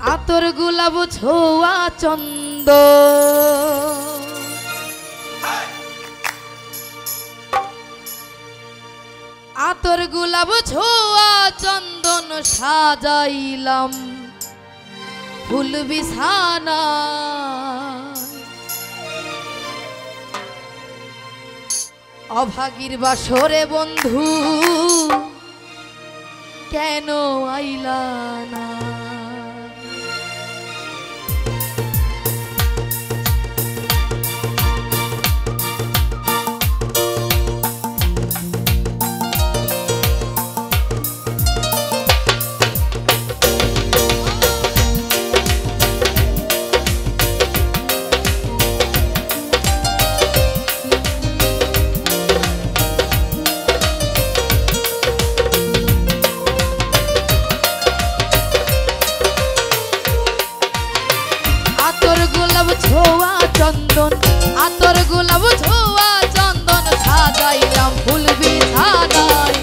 আতর গোলাপ ছোয়া চন্দ আতর গোলাপ ছোয়া চন্দন সাজাইলাম ফুল বিছানা অভাগীর বাসরে বন্ধু কেন আইলা না ছোয়া চন্দন আতর গোলাপ ছোয়া চন্দন সাজাইলাম ফুল বিছানায়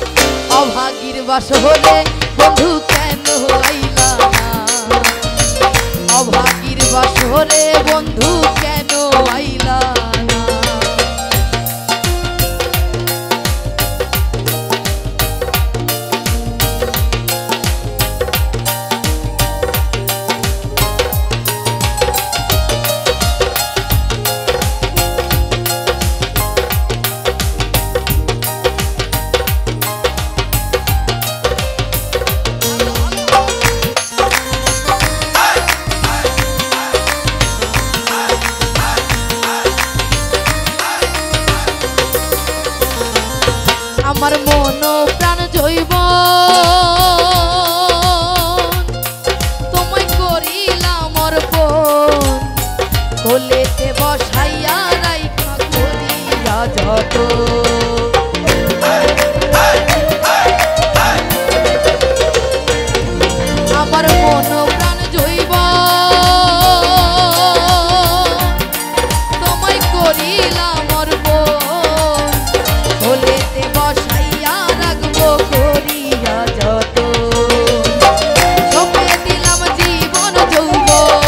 অভাগীর বাসরে বন্ধু কেন আইলা না অভাগীর বাসরে বন্ধু কেন আইলা না আমার মন প্রাণ জৈব তোমায় করিলাম অর্পণ কোলেতে বসাইয়া রাইখা করিয়া যত আমার মন প্রাণ জৈব তোমায় করিলাম অর্পণ কোলেতে বসাইয়া রাখবো করিয়া যত সঁপে দিলাম জীবন যৌবন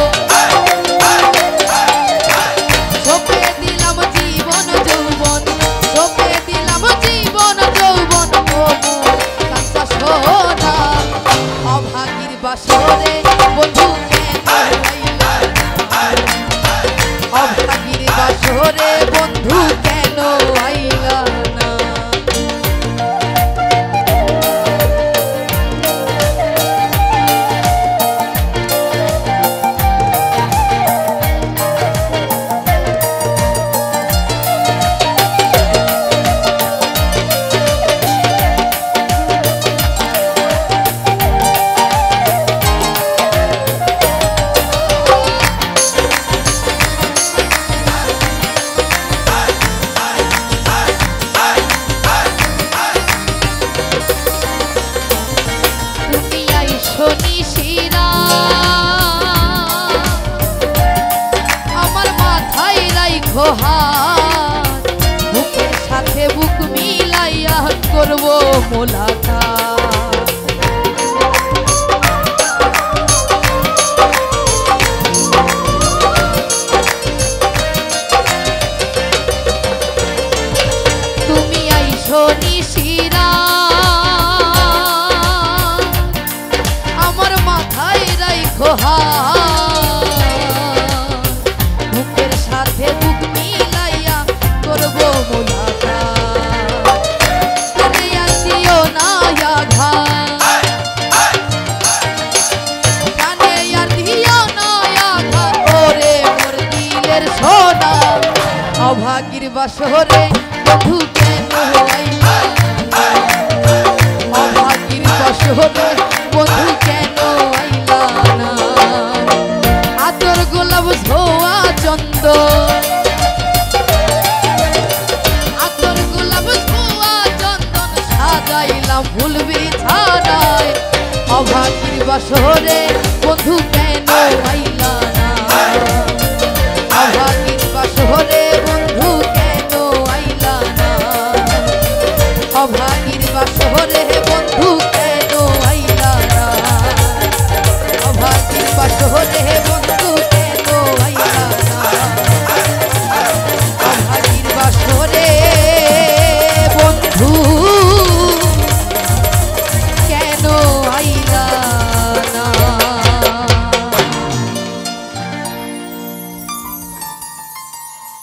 সঁপে দিলাম জীবন যৌবন সঁপে দিলাম জীবন যৌবন কাঁচা সোনা অভাগীর বাসরে বন্ধু কেন আইলা অভাগীর বাসরে বন্ধু কেন আইলা না আমার মাথায় রাইখো হাত বুকের সাথে বুক মিলাইয়া করবো মোলাকাত তুমি আইসো নিশিরা আমার মাথায় রাইখো বুকের সাথে বুক মিলাইয়া করবো মোলাকাত কানে আর দিও না আঘাত কানে আর দিও না আঘাত ওরে মোর দিলের সোনা অভাগীর বাসরে বন্ধু কেন আইলা অভাগীর বাসরে বন্ধু কেন আইলা না আতর গোলাপ ছোয়া চন্দন আতর গোলাপ ছোয়া চন্দন সাজাইলাম ফুল বিছানায় অভাগীর বাসরে বন্ধু কেন আইলা